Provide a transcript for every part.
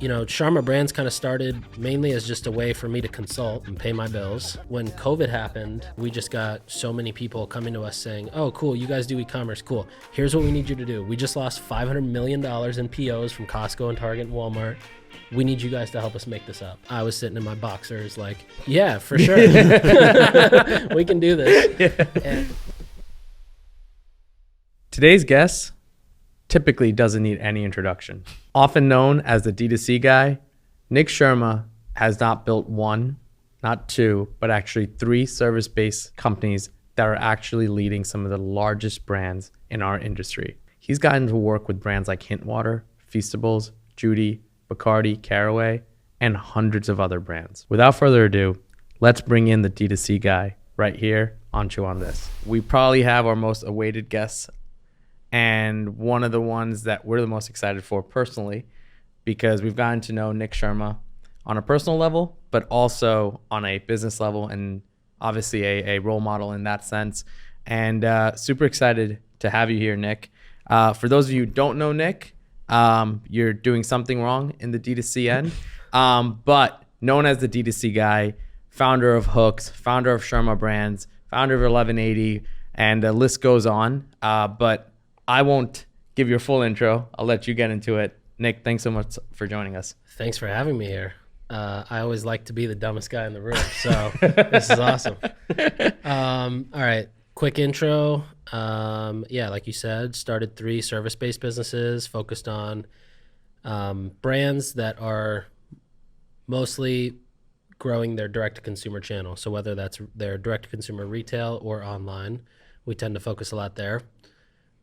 Sharma Brands kind of started mainly as just a way for me to consult and pay my bills. When COVID happened, we just got so many people coming to us saying, oh, cool, you guys do e-commerce, cool. Here's what we need you to do. We just lost $500 million in POs from Costco and Target and Walmart. We need you guys to help us make this up. I was sitting in my boxers like, yeah, for sure. We can do this. And today's guest typically doesn't need any introduction. Often known as the D2C guy, Nik Sharma has not built one, not two, but actually 3 service-based companies that are actually leading some of the largest brands in our industry. He's gotten to work with brands like Hintwater, Feastables, Judy, Bacardi, Caraway, and hundreds of other brands. Without further ado, let's bring in the D2C guy right here on Chew on This. We probably have our most awaited guests, and one of the ones that we're the most excited for personally, because we've gotten to know Nik Sharma on a personal level, but also on a business level, and obviously a role model in that sense. And super excited to have you here, Nik. For those of you who don't know Nik, you're doing something wrong in the D2C end, but known as the D2C guy, founder of Hooks, founder of Sharma Brands, founder of 1180, and the list goes on. But I won't give you a full intro. I'll let you get into it. Nik, thanks so much for joining us. thanks for having me here. I always like to be the dumbest guy in the room, so this is awesome. All right, quick intro. Yeah, like you said, started 3 service-based businesses focused on brands that are mostly growing their direct-to-consumer channel. So whether that's their direct-to-consumer retail or online, we tend to focus a lot there.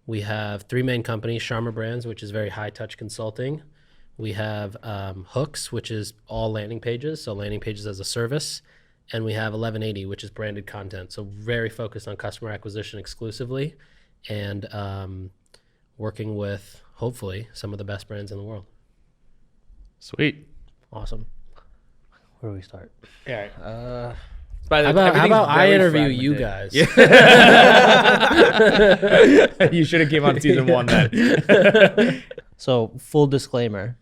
We have 3 main companies: Sharma Brands, which is very high-touch consulting. We have Hooks, which is all landing pages, so landing pages as a service. And we have 1180, which is branded content, so very focused on customer acquisition exclusively, and working with, hopefully, some of the best brands in the world. Sweet. Awesome. Where do we start? Yeah. How about I interview you guys? Yeah. You should have came on season 1 then. So full disclaimer,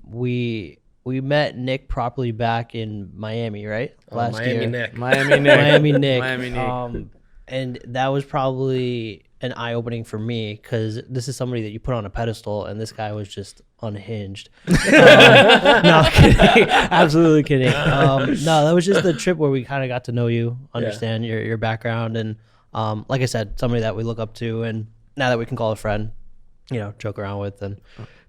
we met Nik properly back in Miami, right? Last Miami year. Nik. Miami Nik. Miami Nik. Miami Nik. And that was probably an eye-opening for me, because this is somebody that you put on a pedestal, and this guy was just unhinged. No, kidding. Absolutely kidding. No, that was just the trip where we kind of got to know you, understand your background, and like I said, somebody that we look up to, and now that we can call a friend, joke around with. And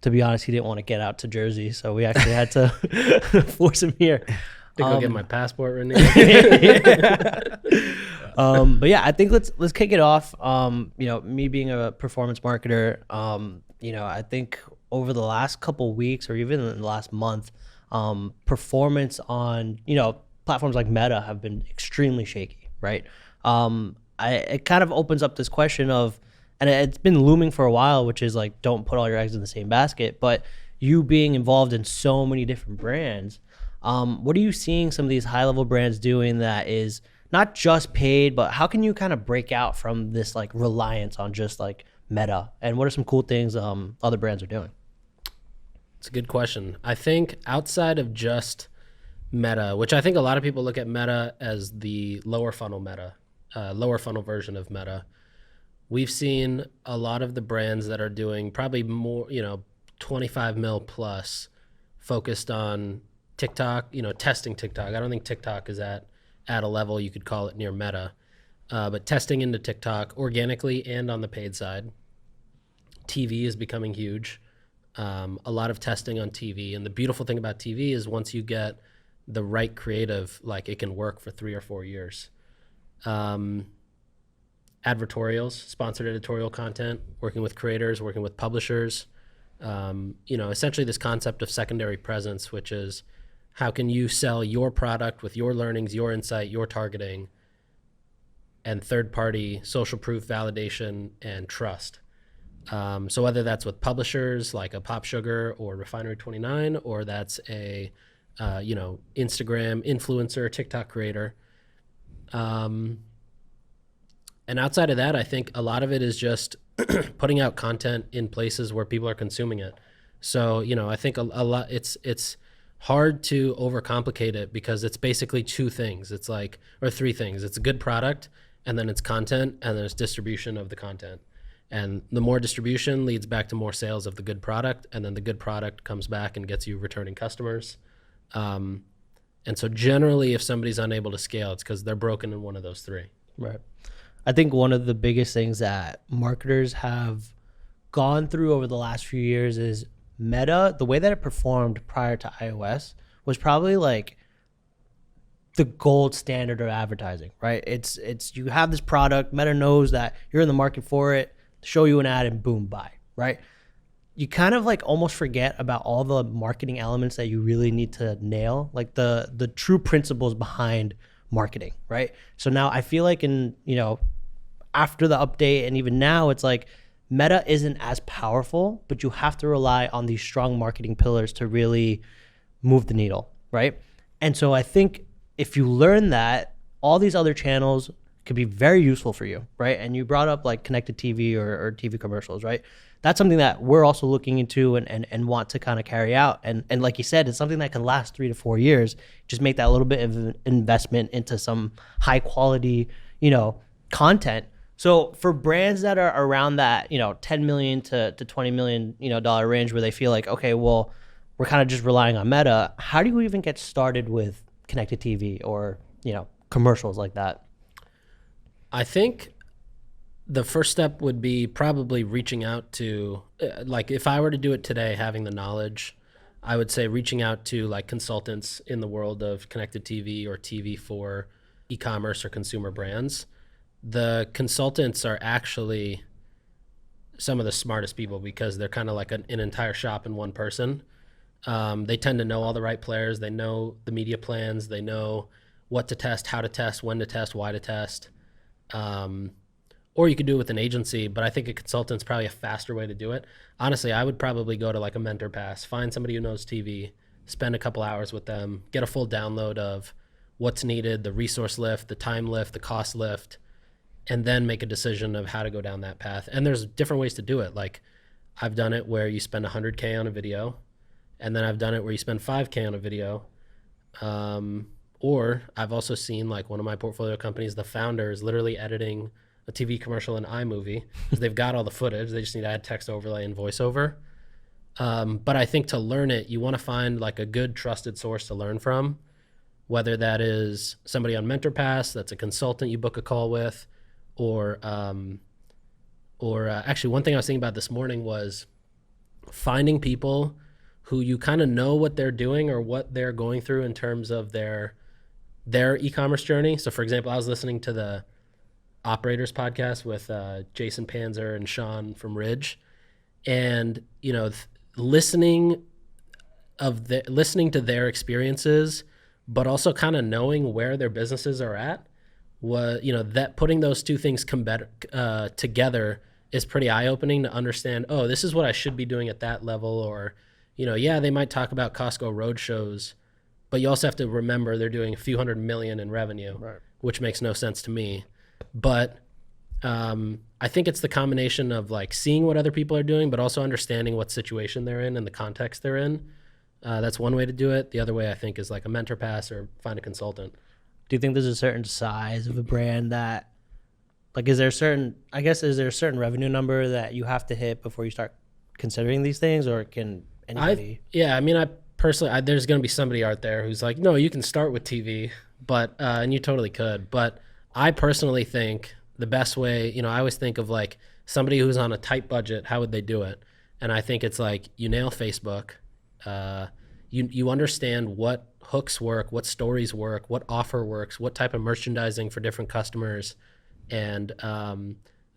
to be honest, he didn't want to get out to Jersey, so we actually had to force him here. To go get my passport renewed. But yeah, I think let's kick it off. Me being a performance marketer, I think over the last couple weeks, or even in the last month, performance on platforms like Meta have been extremely shaky, right? It kind of opens up this question of, and it's been looming for a while, which is like, don't put all your eggs in the same basket. But you being involved in so many different brands, what are you seeing some of these high-level brands doing that is not just paid, but how can you kind of break out from this like reliance on just like Meta? And what are some cool things other brands are doing? It's a good question. I think outside of just Meta, which I think a lot of people look at Meta as the lower funnel version of Meta, we've seen a lot of the brands that are doing probably more, 25 mil plus, focused on TikTok, testing TikTok. I don't think TikTok is at a level you could call it near Meta, but testing into TikTok organically and on the paid side. TV is becoming huge. A lot of testing on TV. And the beautiful thing about TV is once you get the right creative, like, it can work for 3 or 4 years. Advertorials, sponsored editorial content, working with creators, working with publishers. Essentially this concept of secondary presence, which is how can you sell your product with your learnings, your insight, your targeting, and third-party social proof, validation, and trust. So whether that's with publishers like a Pop Sugar or Refinery 29, or that's a Instagram influencer, TikTok creator. And outside of that, I think a lot of it is just putting out content in places where people are consuming it. So, I think a lot, it's hard to overcomplicate it because it's basically two things. It's like, or three things. It's a good product, and then it's content, and then it's distribution of the content. And the more distribution leads back to more sales of the good product, and then the good product comes back and gets you returning customers. And so generally, if somebody's unable to scale, it's because they're broken in one of those three. Right. I think one of the biggest things that marketers have gone through over the last few years is Meta. The way that it performed prior to iOS was probably like the gold standard of advertising, right? It's you have this product, Meta knows that you're in the market for it, show you an ad and boom, buy, right? You kind of like almost forget about all the marketing elements that you really need to nail, like the true principles behind marketing, right? So now I feel like after the update and even now, it's like Meta isn't as powerful, but you have to rely on these strong marketing pillars to really move the needle, right? And so I think if you learn that, all these other channels could be very useful for you, right? And you brought up like connected TV or TV commercials, right? That's something that we're also looking into and want to kind of carry out. And like you said, it's something that can last 3 to 4 years. Just make that little bit of an investment into some high quality, content. So for brands that are around that, 10 million to 20 million, dollar range where they feel like, okay, well, we're kind of just relying on Meta. How do you even get started with connected TV or, commercials like that? I think the first step would be probably reaching out to, like if I were to do it today, having the knowledge, I would say reaching out to like consultants in the world of connected TV or TV for e-commerce or consumer brands. The consultants are actually some of the smartest people because they're kind of like an entire shop in one person. They tend to know all the right players. They know the media plans. They know what to test, how to test, when to test, why to test. Or you could do it with an agency, but I think a consultant's probably a faster way to do it. Honestly, I would probably go to like a mentor pass, find somebody who knows TV, spend a couple hours with them, get a full download of what's needed, the resource lift, the time lift, the cost lift, and then make a decision of how to go down that path. And there's different ways to do it. Like I've done it where you spend 100K on a video, and then I've done it where you spend 5K on a video. Or I've also seen like one of my portfolio companies, the founder is literally editing a TV commercial in iMovie because they've got all the footage. They just need to add text overlay and voiceover. But I think to learn it, you want to find like a good trusted source to learn from, whether that is somebody on MentorPass, that's a consultant you book a call with, or actually one thing I was thinking about this morning was finding people who you kind of know what they're doing or what they're going through in terms of their e-commerce journey. So for example, I was listening to the Operators podcast with Jason Panzer and Sean from Ridge, and listening to their experiences, but also kind of knowing where their businesses are at, that putting those two things together is pretty eye-opening to understand, oh, this is what I should be doing at that level. Or they might talk about Costco road shows, but you also have to remember they're doing a few $100 million in revenue, right, which makes no sense to me. But I think it's the combination of like seeing what other people are doing, but also understanding what situation they're in and the context they're in. That's one way to do it. The other way I think is like a mentor pass or find a consultant. Do you think there's a certain size of a brand that, like, is there a certain revenue number that you have to hit before you start considering these things, or can anybody? I personally, there's going to be somebody out there who's like, no, you can start with TV, but and you totally could. But I personally think the best way, I always think of like somebody who's on a tight budget, how would they do it? And I think it's like you nail Facebook, you understand what hooks work, what stories work, what offer works, what type of merchandising for different customers, and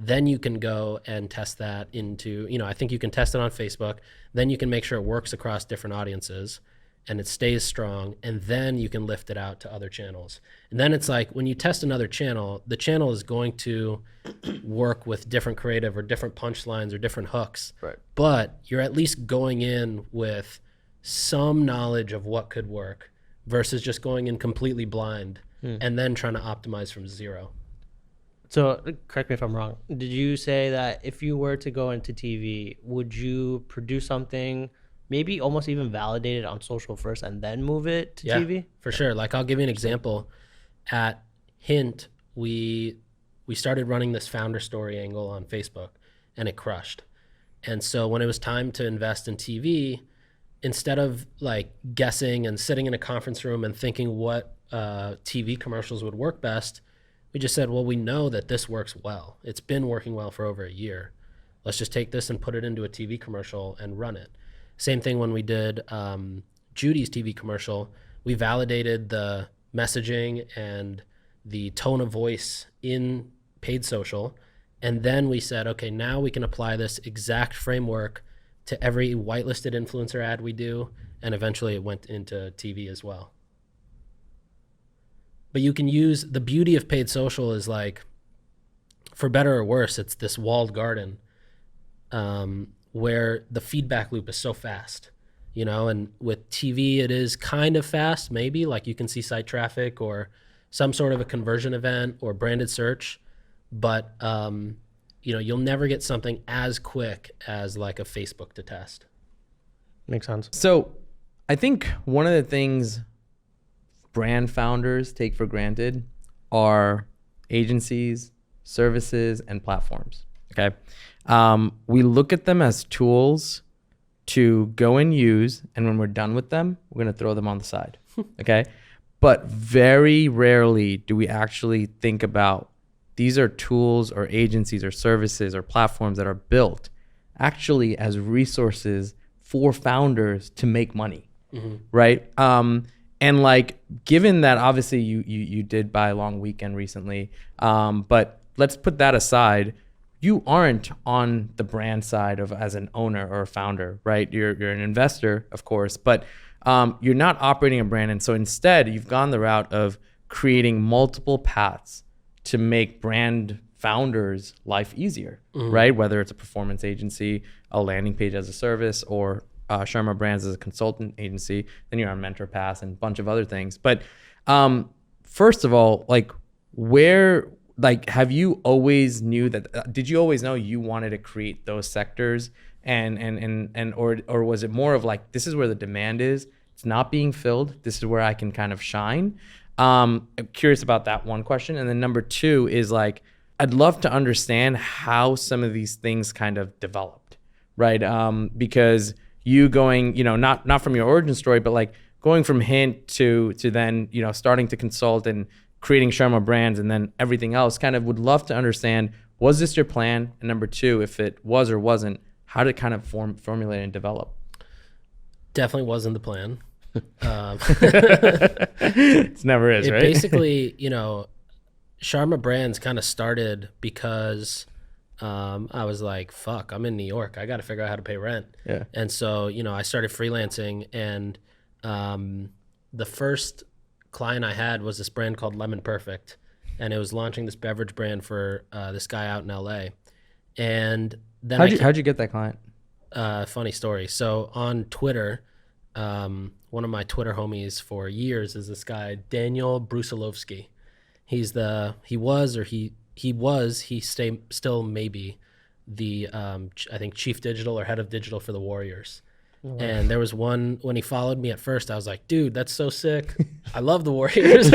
then you can go and test that into, I think you can test it on Facebook, then you can make sure it works across different audiences and it stays strong, and then you can lift it out to other channels. And then it's like when you test another channel, the channel is going to work with different creative or different punchlines or different hooks, right, but you're at least going in with some knowledge of what could work versus just going in completely blind and then trying to optimize from zero. So correct me if I'm wrong. Did you say that if you were to go into TV, would you produce something maybe almost even validate it on social first and then move it to Yeah, TV? for sure. Like I'll give you an example. At Hint, we started running this founder story angle on Facebook, and it crushed. And so when it was time to invest in TV, instead of like guessing and sitting in a conference room and thinking what TV commercials would work best, we just said, well, we know that this works well. It's been working well for over a year. Let's just take this and put it into a TV commercial and run it. Same thing when we did Judy's TV commercial. We validated the messaging and the tone of voice in paid social. And then we said, okay, now we can apply this exact framework to every whitelisted influencer ad we do. And eventually it went into TV as well. But you can use, the beauty of paid social is like, for better or worse, it's this walled garden where the feedback loop is so fast, you know, and with TV, it is kind of fast, maybe like you can see site traffic or some sort of a conversion event or branded search, but you know, you'll never get something as quick as like a Facebook to test. Makes sense. So I think one of the things brand founders take for granted are agencies, services, and platforms. Okay. We look at them as tools to go and use, and when we're done with them, we're going to throw them on the side. Okay. But very rarely do we actually think about these are tools or agencies or services or platforms that are built actually as resources for founders to make money. Right. And like, given that obviously you did buy a long weekend recently, but let's put that aside. You aren't on the brand side of as an owner or a founder, right? You're an investor, of course, but you're not operating a brand. And so instead, you've gone the route of creating multiple paths to make brand founders' life easier, right? Whether it's a performance agency, a landing page as a service, or Sharma Brands as a consultant agency, then you're on Mentor Pass and a bunch of other things. But first of all, like have you always knew that, did you always know you wanted to create those sectors or was it more of like, this is where the demand is, it's not being filled, this is where I can kind of shine? I'm curious about that one question. And then number two is like, I'd love to understand how some of these things kind of developed, right? Because you going, you know, not from your origin story, but like going from Hint to then, you know, starting to consult and creating Sharma Brands and then everything else, kind of would love to understand, was this your plan? And number two, if it was or wasn't, how did it kind of formulate and develop? Definitely wasn't the plan. It never is, right? Basically, you know, Sharma Brands kind of started because I was like, fuck, I'm in New York. I got to figure out how to pay rent. Yeah. And so, you know, I started freelancing, and the first client I had was this brand called Lemon Perfect, and it was launching this beverage brand for this guy out in LA. And then how'd you get that client? Funny story. So on Twitter, one of my Twitter homies for years is this guy, Daniel Brusilovsky. He still maybe the, I think, chief digital or head of digital for the Warriors. Oh. And there was one, when he followed me at first, I was like, dude, that's so sick. I love the Warriors.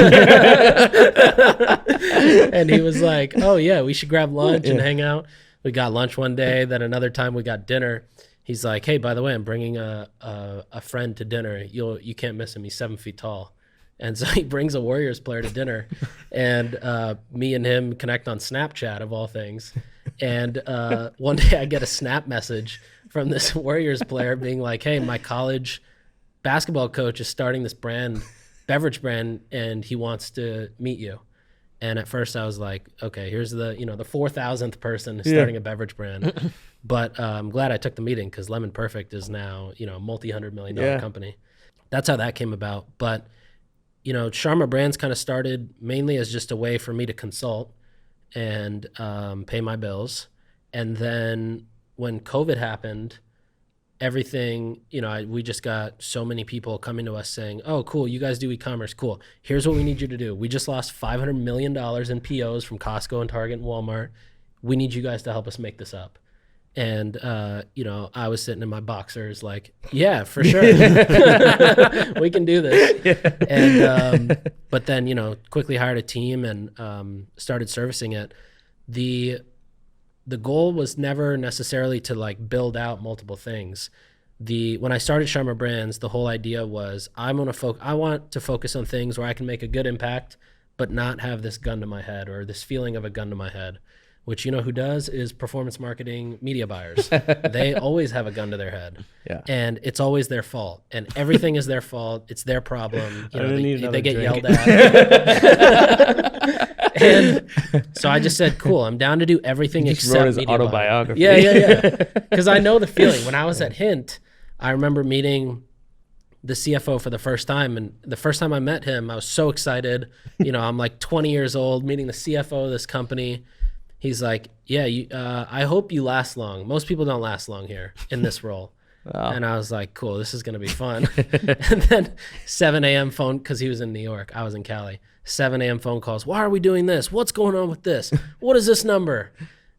And he was like, oh yeah, we should grab lunch and hang out. We got lunch one day, then another time we got dinner. He's like, hey, by the way, I'm bringing a friend to dinner. You can't miss him. He's 7 feet tall. And so he brings a Warriors player to dinner, and me and him connect on Snapchat, of all things. And one day I get a Snap message from this Warriors player being like, hey, my college basketball coach is starting this beverage brand, and he wants to meet you. And at first I was like, okay, here's the 4,000th person starting a beverage brand. But I'm glad I took the meeting, because Lemon Perfect is now, you know, a multi-$100 million company. That's how that came about. But, you know, Sharma Brands kind of started mainly as just a way for me to consult and pay my bills. And then when COVID happened, everything, you know, we just got so many people coming to us saying, oh, cool, you guys do e-commerce, cool. Here's what we need you to do. We just lost $500 million in POs from Costco and Target and Walmart. We need you guys to help us make this up. And, I was sitting in my boxers like, yeah, for sure. We can do this. And, but then, quickly hired a team and started servicing it. The goal was never necessarily to like build out multiple things. When I started Sharma Brands, the whole idea was I want to focus on things where I can make a good impact, but not have this gun to my head or this feeling of a gun to my head. Which who does is performance marketing media buyers. They always have a gun to their head, and it's always their fault, and everything is their fault. It's their problem. They get yelled at. And so I just said, "Cool, I'm down to do everything except wrote his media autobiography. buying." Yeah. Because I know the feeling. When I was at Hint, I remember meeting the CFO for the first time, and the first time I met him, I was so excited. I'm like 20 years old, meeting the CFO of this company. He's like, yeah, I hope you last long. Most people don't last long here in this role. Wow. And I was like, cool, this is going to be fun. And then 7 a.m. phone, because he was in New York. I was in Cali. 7 a.m. phone calls. Why are we doing this? What's going on with this? What is this number?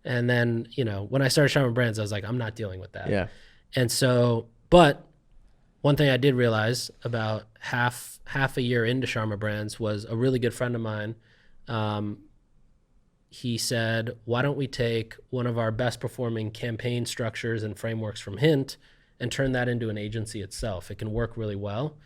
And then, when I started Sharma Brands, I was like, I'm not dealing with that. Yeah. And so, but one thing I did realize about half a year into Sharma Brands was a really good friend of mine. He said, why don't we take one of our best performing campaign structures and frameworks from Hint and turn that into an agency itself? It can work really well.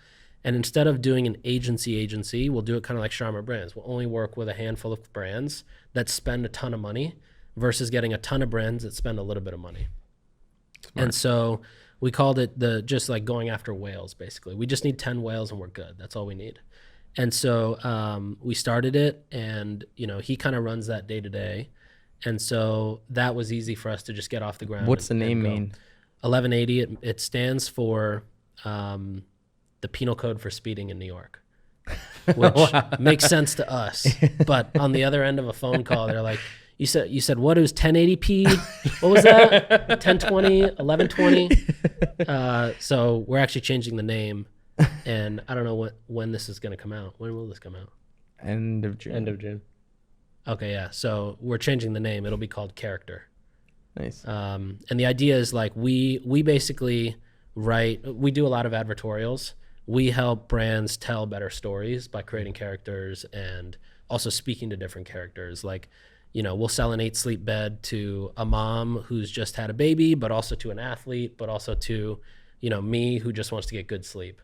And instead of doing an agency, we'll do it kind of like Sharma Brands. We'll only work with a handful of brands that spend a ton of money versus getting a ton of brands that spend a little bit of money. Smart. And so we called it just like going after whales, basically. We just need 10 whales and we're good. That's all we need. And so we started it, and he kind of runs that day to day, and so that was easy for us to just get off the ground. What's the name mean? 1180. It stands for the penal code for speeding in New York, which makes sense to us. But on the other end of a phone call, they're like, "You said what? It was 1080p. What was that? 1020, 1120." So we're actually changing the name. And I don't know when this is going to come out. When will this come out? End of June. End of June. Okay, yeah. So we're changing the name. It'll be called Character. Nice. And the idea is like we basically we do a lot of advertorials. We help brands tell better stories by creating characters and also speaking to different characters. Like, we'll sell an 8-sleep bed to a mom who's just had a baby, but also to an athlete, but also to, me who just wants to get good sleep.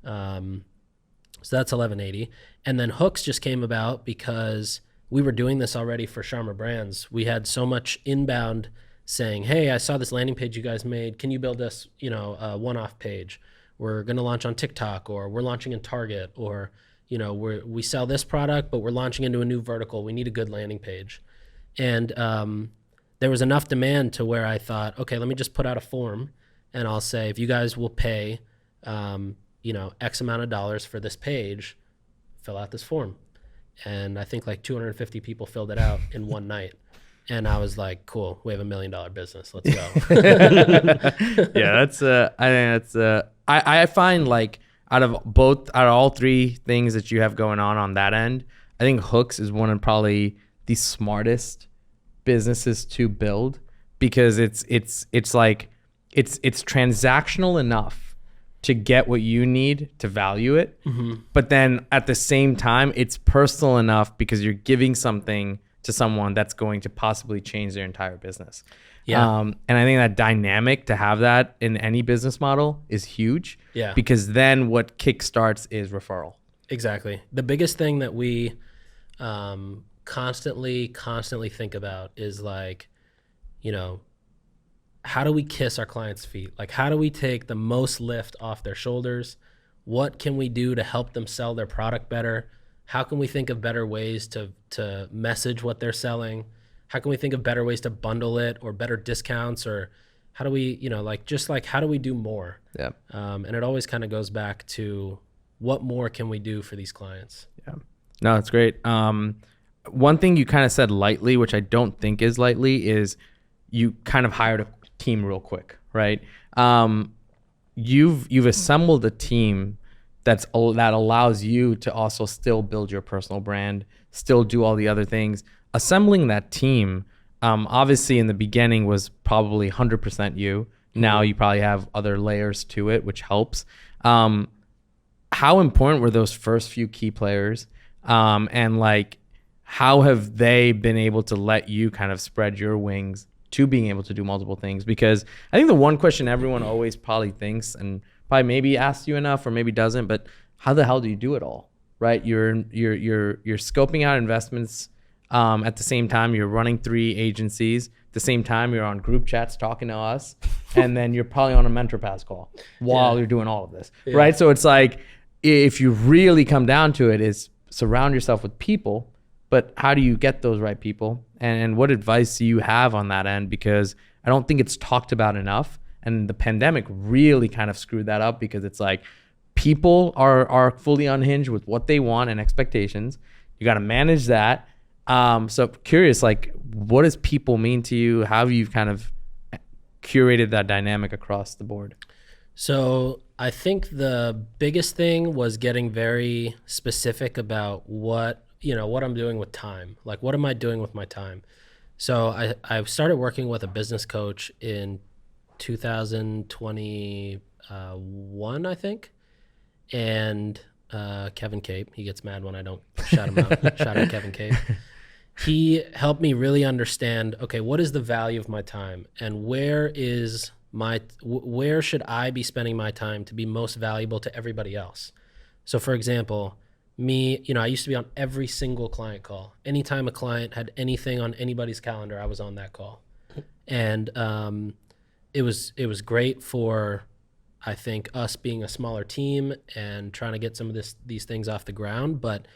So that's 1180. And then Hooks just came about because we were doing this already for Sharma Brands. We had so much inbound saying, hey, I saw this landing page you guys made. Can you build us, a one-off page? We're going to launch on TikTok, or we're launching in Target, or, we sell this product, but we're launching into a new vertical. We need a good landing page. And there was enough demand to where I thought, okay, let me just put out a form, and I'll say, if you guys will pay, X amount of dollars for this page, fill out this form. And I think like 250 people filled it out in one night. And I was like, cool, we have $1 million business. Let's go. Yeah, I find like out of all three things that you have going on that end, I think Hooks is one of probably the smartest businesses to build, because it's transactional enough to get what you need to value it. Mm-hmm. But then at the same time, it's personal enough because you're giving something to someone that's going to possibly change their entire business. Yeah. And I think that dynamic, to have that in any business model, is huge. Yeah. Because then what kickstarts is referral. Exactly. The biggest thing that we constantly think about is like, how do we kiss our clients' feet? Like, how do we take the most lift off their shoulders? What can we do to help them sell their product better? How can we think of better ways to message what they're selling? How can we think of better ways to bundle it, or better discounts? Or how do we, how do we do more? Yeah. And it always kind of goes back to what more can we do for these clients? Yeah. No, that's great. One thing you kind of said lightly, which I don't think is lightly, is you kind of hired a team real quick, right? You've assembled a team that allows you to also still build your personal brand, still do all the other things. Assembling that team, Obviously in the beginning was probably 100% you. Now you probably have other layers to it, which helps. How important were those first few key players? And like, how have they been able to let you kind of spread your wings to being able to do multiple things? Because I think the one question everyone always probably thinks, and probably maybe asks you enough or maybe doesn't, but how the hell do you do it all, right? You're scoping out investments. At the same time, you're running 3 agencies. At the same time, you're on group chats talking to us, and then you're probably on a mentor pass call while you're doing all of this, right? So it's like, if you really come down to it, is surround yourself with people, but how do you get those right people? And what advice do you have on that end? Because I don't think it's talked about enough, and the pandemic really kind of screwed that up, because it's like people are fully unhinged with what they want and expectations. You got to manage that. So curious, like, what does people mean to you? How have you kind of curated that dynamic across the board? So I think the biggest thing was getting very specific about what I'm doing with time. Like, what am I doing with my time? So I started working with a business coach in 2021, I think. And Kevin Cape, he gets mad when I don't shout him out. Shout out Kevin Cape. He helped me really understand, okay, what is the value of my time, and where should I be spending my time to be most valuable to everybody else? So for example, me, I used to be on every single client call. Anytime a client had anything on anybody's calendar, I was on that call. And it was great for, I think, us being a smaller team and trying to get some of these things off the ground, but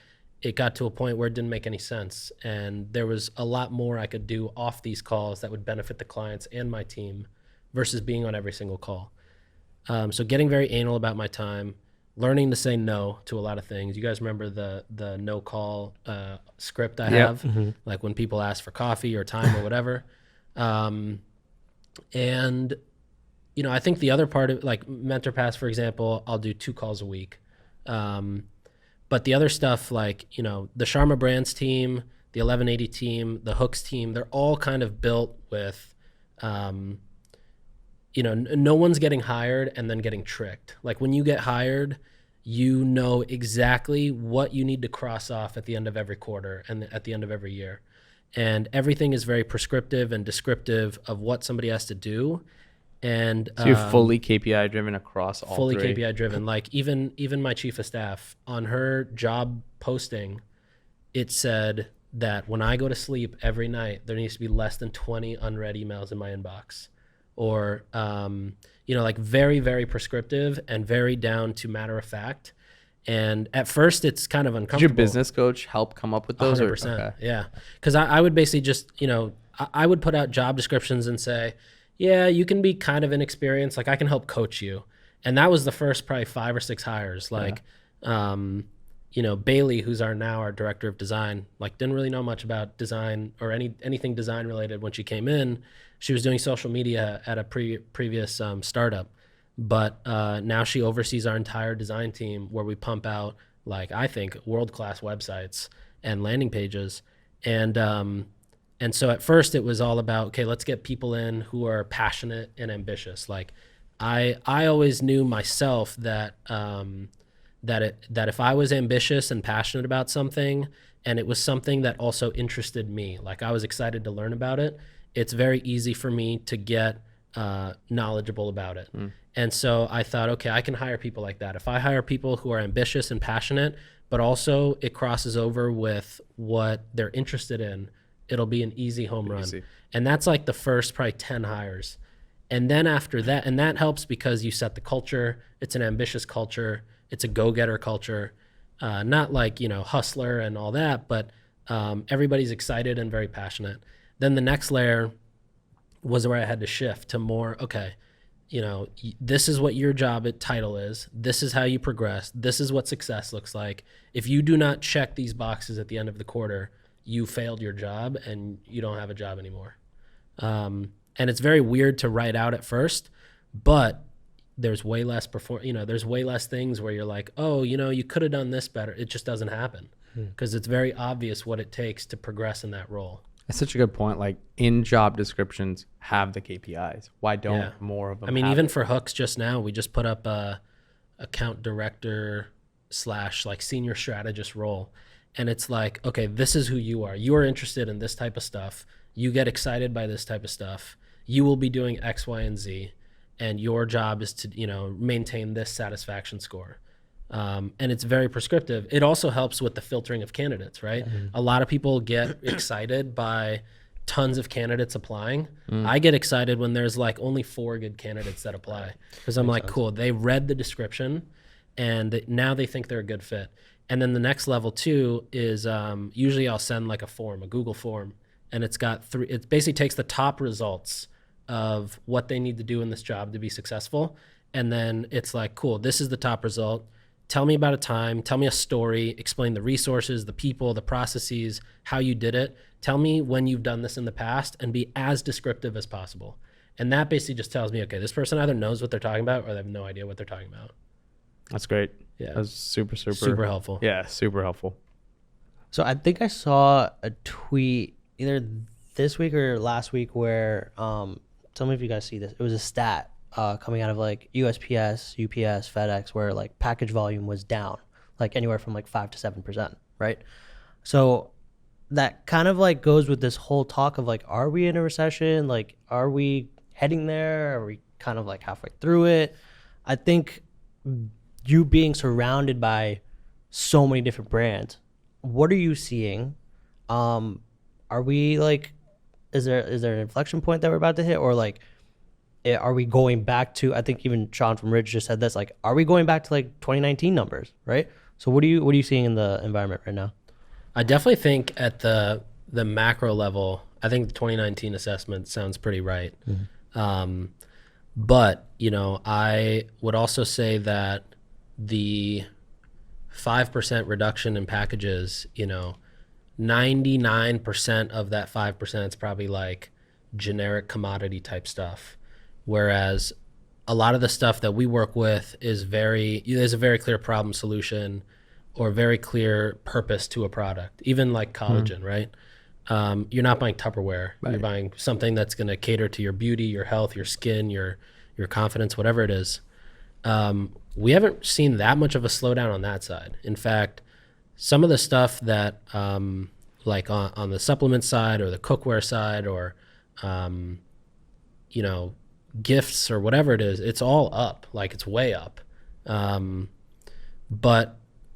it got to a point where it didn't make any sense. And there was a lot more I could do off these calls that would benefit the clients and my team versus being on every single call. So getting very anal about my time, learning to say no to a lot of things. You guys remember the no call script I have? Mm-hmm. Like when people ask for coffee or time or whatever. And I think the other part of, like, Mentor Pass, for example, I'll do 2 calls a week. But the other stuff, like, the Sharma Brands team, the 1180 team, the Hooks team, they're all kind of built with, no one's getting hired and then getting tricked. Like, when you get hired, you know exactly what you need to cross off at the end of every quarter and at the end of every year. And everything is very prescriptive and descriptive of what somebody has to do. And so you're fully KPI driven across all fully 3? KPI driven. Like, even my chief of staff, on her job posting, it said that when I go to sleep every night, there needs to be less than 20 unread emails in my inbox. Or like, very, very prescriptive and very down to matter of fact. And at first it's kind of uncomfortable. Did your business coach help come up with those? 100%. Okay. Yeah. Because I would basically just, I would put out job descriptions and say, yeah, you can be kind of inexperienced. Like, I can help coach you. And that was the first probably 5 or 6 hires. Like, Bailey, who's our director of design, like, didn't really know much about design or anything design related when she came in. She was doing social media at a previous startup. But now she oversees our entire design team, where we pump out, like, I think, world-class websites and landing pages. And so at first it was all about, okay, let's get people in who are passionate and ambitious. Like, I always knew myself that if I was ambitious and passionate about something, and it was something that also interested me, like I was excited to learn about it, it's very easy for me to get knowledgeable about it. And so I thought, okay, I can hire people like that. If I hire people who are ambitious and passionate, but also it crosses over with what they're interested in, it'll be an easy home run. And that's like the first probably 10 hires. And then after that, and that helps because you set the culture. It's an ambitious culture. It's a go-getter culture. Not like, hustler and all that, but everybody's excited and very passionate. Then the next layer was where I had to shift to more, okay, this is what your job title is. This is how you progress. This is what success looks like. If you do not check these boxes at the end of the quarter, you failed your job and you don't have a job anymore. And it's very weird to write out at first, but there's way less there's way less things where you're like, oh, you could have done this better. It just doesn't happen because it's very obvious what it takes to progress in that role. That's such a good point. Like in job descriptions have the KPIs. Why don't Yeah. more of them? I mean, have even it? for hooks just now, we just put up a account director / like senior strategist role. And it's like, okay, this is who you are. You are interested in this type of stuff. You get excited by this type of stuff. You will be doing X, Y, and Z. And your job is to, maintain this satisfaction score. And it's very prescriptive. It also helps with the filtering of candidates, right? A lot of people get excited by tons of candidates applying. I get excited when there's like only 4 good candidates that apply, because I'm like, cool, they read the description and now they think they're a good fit. And then the next level too is usually I'll send like a Google form, and it's got it basically takes the top results of what they need to do in this job to be successful. And then it's like, cool, this is the top result. Tell me about a time, tell me a story, explain the resources, the people, the processes, how you did it. Tell me when you've done this in the past, and be as descriptive as possible. And that basically just tells me, okay, this person either knows what they're talking about or they have no idea what they're talking about. That's great. Yeah. That's super helpful. Yeah, super helpful. So I think I saw a tweet either this week or last week where tell me if you guys see this. It was a stat coming out of like USPS, UPS, FedEx, where like package volume was down, like anywhere from like 5 to 7%, right? So that kind of like goes with this whole talk of like, are we in a recession? Like, are we heading there? Are we kind of like halfway through it? I think you being surrounded by so many different brands, what are you seeing? Are we like, is there an inflection point that we're about to hit, or like, are we going back to, I think even Sean from Ridge just said this, like, are we going back to like 2019 numbers, right? So what are you seeing in the environment right now? I definitely think at the macro level, I think the 2019 assessment sounds pretty right. But, I would also say that the 5% reduction in packages, 99% of that 5% is probably like generic commodity type stuff. Whereas a lot of the stuff that we work with is there's a very clear problem solution or very clear purpose to a product, even like collagen, right? You're not buying Tupperware. Right. You're buying something that's going to cater to your beauty, your health, your skin, your confidence, whatever it is. We haven't seen that much of a slowdown on that side. In fact, some of the stuff that like on the supplement side or the cookware side or, gifts or whatever it is, it's all up, like it's way up. But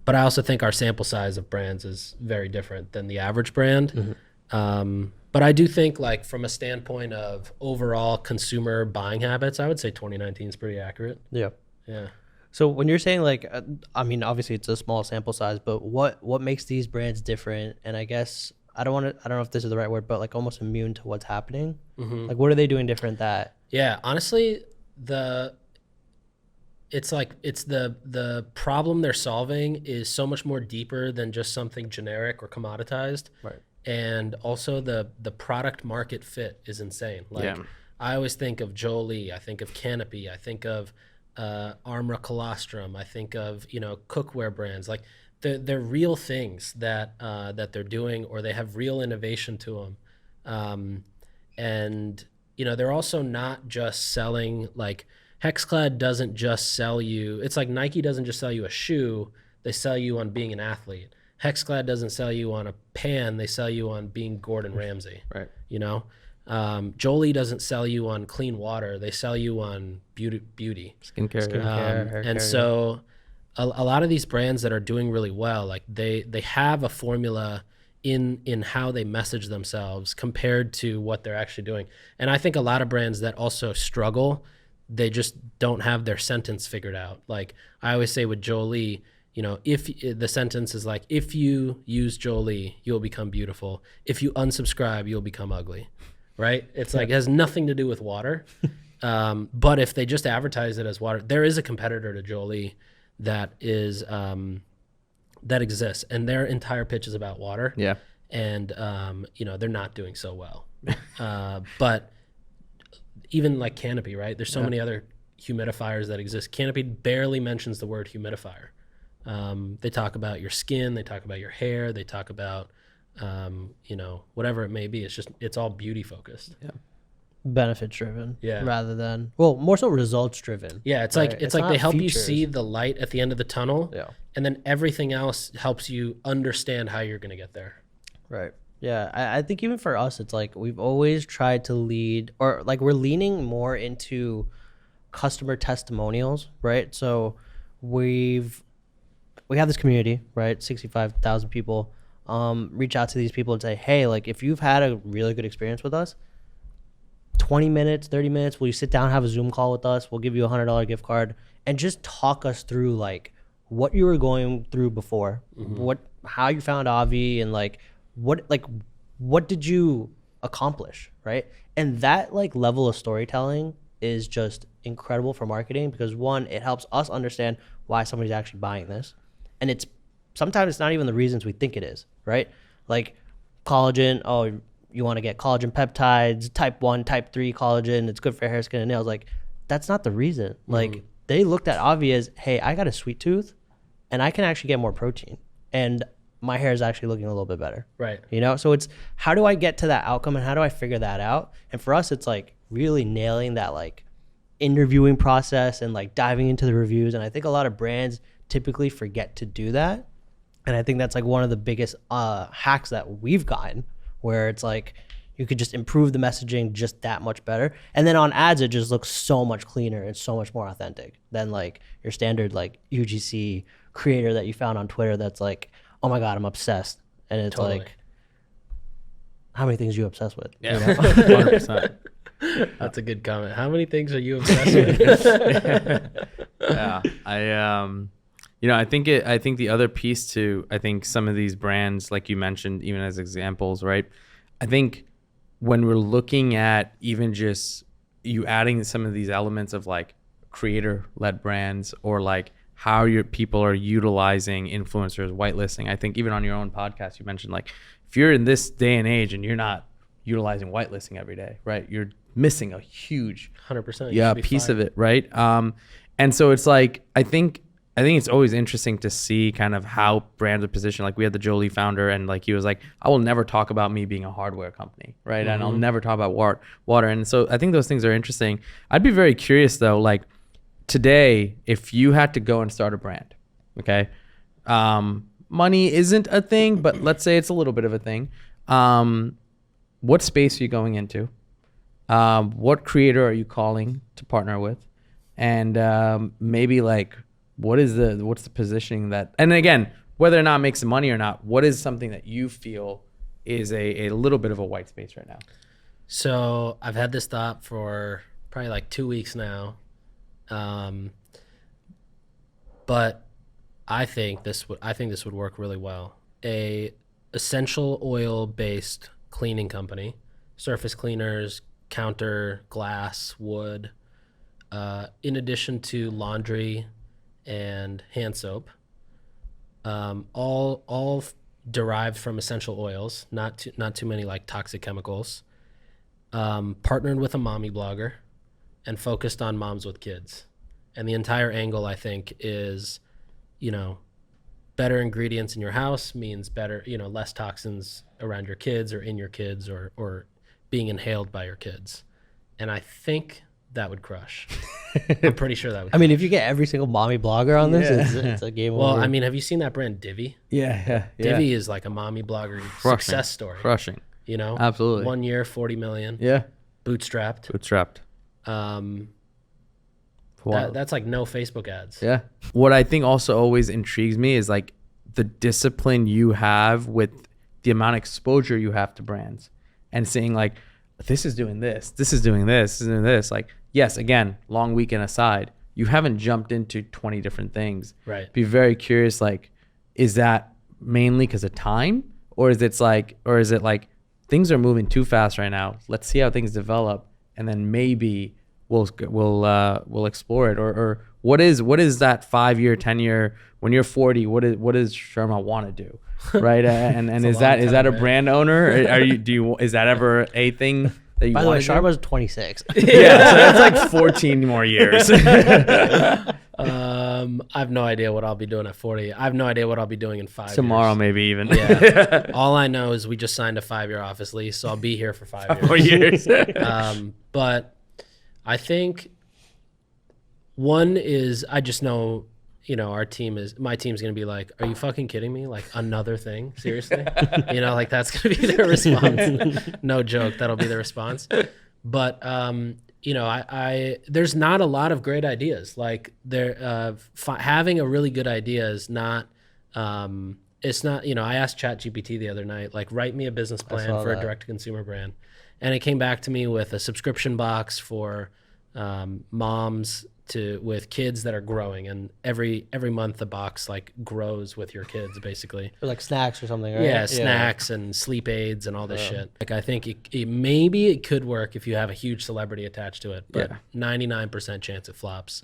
I also think our sample size of brands is very different than the average brand. But I do think, like, from a standpoint of overall consumer buying habits, I would say 2019 is pretty accurate. Yeah. Yeah. So when you're saying like, I mean, obviously it's a small sample size, but what makes these brands different? And I guess I don't know if this is the right word, but like almost immune to what's happening. Like, what are they doing different that? Yeah, honestly, it's the problem they're solving is so much more deeper than just something generic or commoditized. Right. And also the product market fit is insane. Like, I always think of Jolie, I think of Canopy, I think of Armra Colostrum, I think of cookware brands. Like, they're real things that they're doing, or they have real innovation to them. And they're also not just selling, like, Hexclad doesn't just sell you, it's like Nike doesn't just sell you a shoe, they sell you on being an athlete. Hexclad doesn't sell you on a pan, they sell you on being Gordon Ramsay. Right. Jolie doesn't sell you on clean water, they sell you on beauty. Skincare, hair and care, so a lot of these brands that are doing really well, like they have a formula in how they message themselves compared to what they're actually doing. And I think a lot of brands that also struggle, they just don't have their sentence figured out. Like, I always say with Jolie, if the sentence is like, if you use Jolie, you'll become beautiful. If you unsubscribe, you'll become ugly, right? It's like, it has nothing to do with water. But if they just advertise it as water, there is a competitor to Jolie that is, that exists, and their entire pitch is about water. Yeah. And, they're not doing so well. But even like Canopy, right? There's so many other humidifiers that exist. Canopy barely mentions the word humidifier. They talk about your skin, they talk about your hair, they talk about whatever it may be. It's all beauty focused. Benefit driven, Yeah. rather than more so results driven. Yeah, it's right? like it's like they not help features. you see the light at the end of the tunnel, Yeah. and then everything else helps you understand how you're gonna get there. Right. Yeah. I think even for us, it's like we've always tried to lead, or like we're leaning more into customer testimonials, right? So we have this community, right? 65,000 people. Reach out to these people and say, hey, like if you've had a really good experience with us, 20 minutes, 30 minutes, will you sit down, have a Zoom call with us? We'll give you $100 gift card and just talk us through like what you were going through before, how you found Avi, and like what did you accomplish, right? And that like level of storytelling is just incredible for marketing, because one, it helps us understand why somebody's actually buying this. And sometimes it's not even the reasons we think it is, right? Like collagen, oh, you want to get collagen peptides, type 1, type 3 collagen, it's good for hair, skin, and nails. Like, that's not the reason. Like, they looked at Avi as, hey, I got a sweet tooth, and I can actually get more protein, and my hair is actually looking a little bit better. Right. So it's, how do I get to that outcome, and how do I figure that out? And for us, it's like really nailing that like interviewing process and like diving into the reviews. And I think a lot of brands typically forget to do that. And I think that's like one of the biggest hacks that we've gotten, where it's like you could just improve the messaging just that much better. And then on ads, it just looks so much cleaner and so much more authentic than like your standard like UGC creator that you found on Twitter that's like, oh my God, I'm obsessed. And it's Totally. like, how many things are you obsessed with? Yeah. You know? 100%. That's a good comment. How many things are you obsessed with? Yeah. I think the other piece to, I think some of these brands, like you mentioned, even as examples, right? I think when we're looking at even just you adding some of these elements of like creator-led brands, or like how your people are utilizing influencers, whitelisting. I think even on your own podcast, you mentioned like, if you're in this day and age and you're not utilizing whitelisting every day, right? You're missing a huge 100%. piece of it, right? And so it's like, I think it's always interesting to see kind of how brands are positioned. Like we had the Jolie founder, and like he was like, I will never talk about me being a hardware company, right? And I'll never talk about water. And so I think those things are interesting. I'd be very curious though, like today, if you had to go and start a brand, okay? Money isn't a thing, but let's say it's a little bit of a thing. What space are you going into? What creator are you calling to partner with? And maybe like, what's the positioning that, and again, whether or not it makes the money or not, what is something that you feel is a little bit of a white space right now? So I've had this thought for probably like 2 weeks now. But I think this would work really well. A essential oil based cleaning company, surface cleaners, counter, glass, wood, in addition to laundry and hand soap, all derived from essential oils, not too many like toxic chemicals. Partnered with a mommy blogger and focused on moms with kids. And the entire angle, I think, is, better ingredients in your house means better, less toxins around your kids or in your kids or being inhaled by your kids. And I think that would crush. I'm pretty sure that would. I mean, if you get every single mommy blogger on this, it's a game over. Well, I mean, have you seen that brand Divi? Yeah. Divi is like a mommy blogger success story. Crushing. Absolutely. 1 year, 40 million. Yeah. Bootstrapped. That's like no Facebook ads. Yeah. What I think also always intrigues me is like the discipline you have with the amount of exposure you have to brands, and seeing like, this is doing this, this is doing this, this is doing this. Like, yes, again, long weekend aside, you haven't jumped into 20 different things. Right. Be very curious, like, is that mainly because of time, or is it like things are moving too fast right now? Let's see how things develop, and then maybe we'll explore it. Or what is that 5 year, 10 year, when you're 40, what does Sharma want to do? Right. And is that a brand owner? Is that ever a thing that you By the way, want to do? Sharma's 26. Yeah, so that's like 14 more years. I have no idea what I'll be doing at 40. I have no idea what I'll be doing in 5 Tomorrow, years. maybe even. Yeah. All I know is we just signed a 5-year office lease, so I'll be here for 5 years. 4 years. But I think one is I just know, my team's going to be like, are you fucking kidding me? Like another thing? Seriously? Like that's going to be their response. No joke. That'll be the response. But, I there's not a lot of great ideas. Like having a really good idea is not, it's not, I asked ChatGPT the other night, like write me a business plan for a direct to consumer brand. And it came back to me with a subscription box for moms with kids that are growing, and every month the box like grows with your kids basically. Or like snacks or something, right? Yeah, snacks and sleep aids and all this shit. Like I think maybe it could work if you have a huge celebrity attached to it, but 99% chance it flops.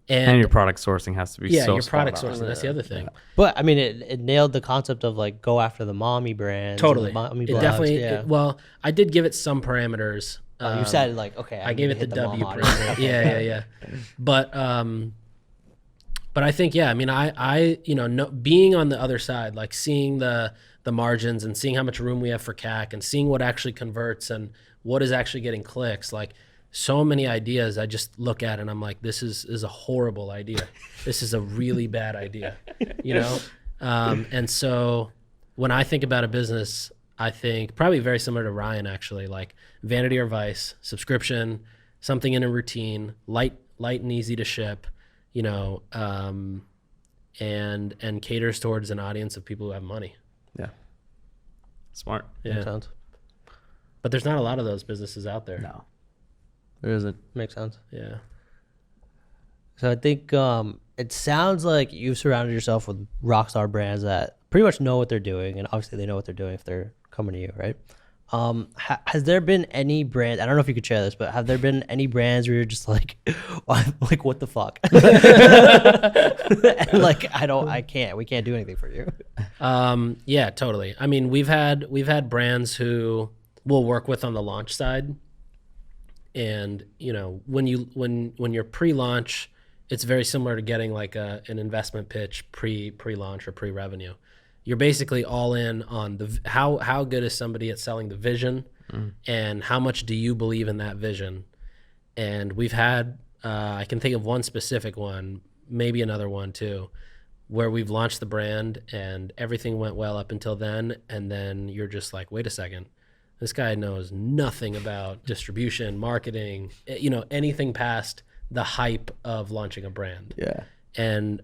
And your product sourcing has to be so your product spot on. sourcing. That's the other thing. But I mean, it nailed the concept of like go after the mommy brands. Totally. And the mommy It blogs, definitely. Yeah. Well, I did give it some parameters. You said like, okay, I gave it the W mom parameter. audience. Yeah. But I think I mean I being on the other side, like seeing the margins and seeing how much room we have for CAC and seeing what actually converts and what is actually getting clicks, like so many ideas I just look at and I'm like, this is a horrible idea. This is a really bad idea, and so when I think about a business, I think probably very similar to Ryan, actually, like vanity or vice, subscription, something in a routine, light and easy to ship, and caters towards an audience of people who have money. Yeah. Smart. Yeah. Makes sense. But there's not a lot of those businesses out there. No. There isn't. Makes sense. Yeah. So I think it sounds like you've surrounded yourself with rock star brands that pretty much know what they're doing, and obviously they know what they're doing if they're coming to you, right? Has there been any brand, I don't know if you could share this, but have there been any brands where you're just like what the fuck? And like, we can't do anything for you. Yeah, totally. I mean, we've had brands who we'll work with on the launch side. And, when you're pre-launch, it's very similar to getting like an investment pitch pre-launch or pre-revenue. You're basically all in on how good is somebody at selling the vision, and how much do you believe in that vision. And we've had, I can think of one specific one, maybe another one too, where we've launched the brand and everything went well up until then. And then you're just like, wait a second, this guy knows nothing about distribution, marketing, anything past the hype of launching a brand. Yeah. And,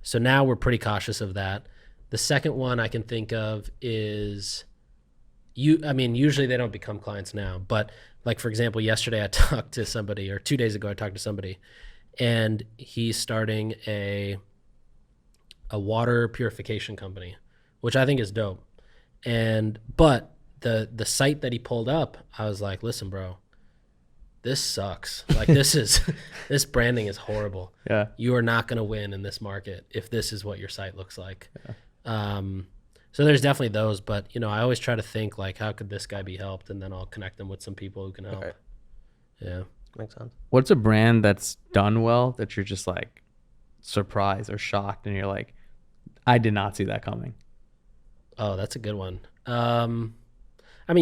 so now we're pretty cautious of that. The second one I can think of is usually they don't become clients now, but like, for example, yesterday I talked to somebody, or 2 days ago I talked to somebody, and he's starting a water purification company, which I think is dope. But the site that he pulled up, I was like, listen, bro, this sucks. Like this branding is horrible. Yeah. You are not going to win in this market if this is what your site looks like. Yeah. So there's definitely those, but I always try to think like, how could this guy be helped? And then I'll connect them with some people who can help. Okay. Yeah. Makes sense. What's a brand that's done well that you're just like surprised or shocked and you're like, I did not see that coming? Oh, that's a good one.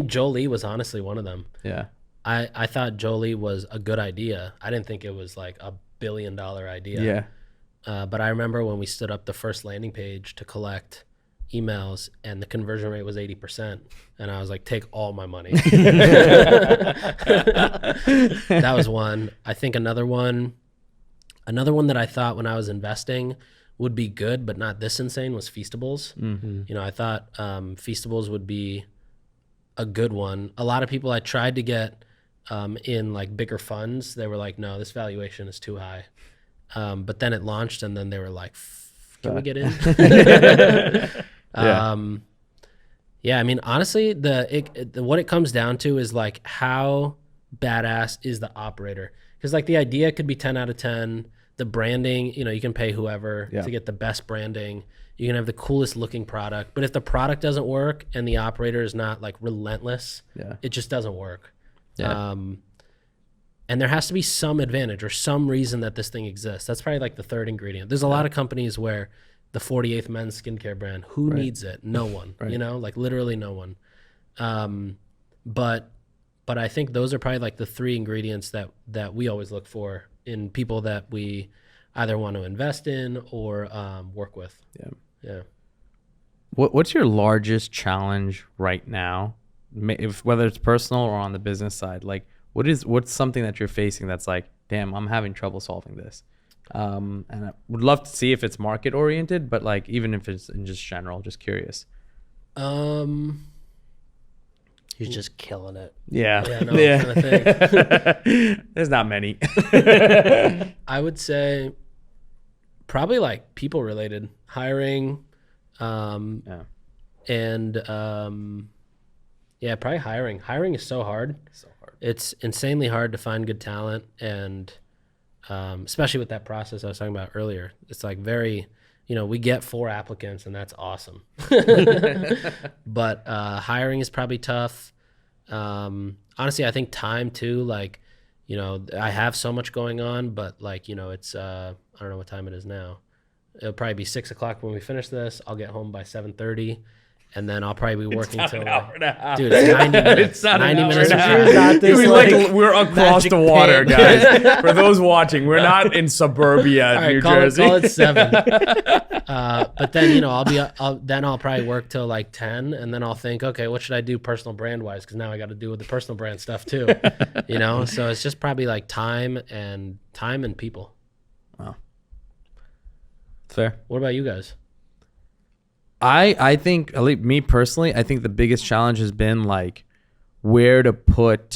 Jolie was honestly one of them. Yeah. I thought Jolie was a good idea. I didn't think it was like $1 billion idea. Yeah. But I remember when we stood up the first landing page to collect emails and the conversion rate was 80%. And I was like, take all my money. That was one. I think another one that I thought when I was investing would be good, but not this insane, was Feastables. Mm-hmm. I thought Feastables would be a good one. A lot of people I tried to get in like bigger funds, they were like, no, this valuation is too high. But then it launched and then they were like, can we get in? Yeah. Honestly, what it comes down to is like, how badass is the operator? Because like the idea could be 10 out of 10. The branding, you can pay whoever to get the best branding. You can have the coolest looking product, but if the product doesn't work and the operator is not like relentless, it just doesn't work. Yeah. and there has to be some advantage or some reason that this thing exists. That's probably like the third ingredient. There's a lot of companies where the 48th Men's skincare brand, who needs it? No one, you know, like literally no one. But I think those are probably like the three ingredients that we always look for in people that we either want to invest in or work with. Yeah. What's your largest challenge right now? If whether it's personal or on the business side, like what's something that you're facing that's like, damn, I'm having trouble solving this. And I would love to see if it's market oriented, but like even if it's in just general, just curious. He's just killing it. Yeah. Yeah, no, I'm trying to think. There's not many. I would say probably like people related, hiring, and probably hiring. Hiring is so hard. It's insanely hard to find good talent, and especially with that process I was talking about earlier. It's like very, you know, we get 4 applicants and that's awesome. But hiring is probably tough. Honestly, I think time too, like, you know, I have so much going on, but like, you know, it's I don't know what time it is now. It'll probably be 6 o'clock when we finish this. I'll get home by 7:30. And then I'll probably be working till like, dude, it's 90 minutes. It's not 90 an hour minutes. and a of half. dreams. We're across the water, guys. For those watching, we're not in suburbia, All right, New call Jersey. it 7. But then, you know, I'll probably work till like 10, and then I'll think, okay, what should I do personal brand wise? Because now I got to do with the personal brand stuff too, you know. So it's just probably like time and people. Wow, fair. What about you guys? I think, at least me personally, I think the biggest challenge has been like where to prioritize.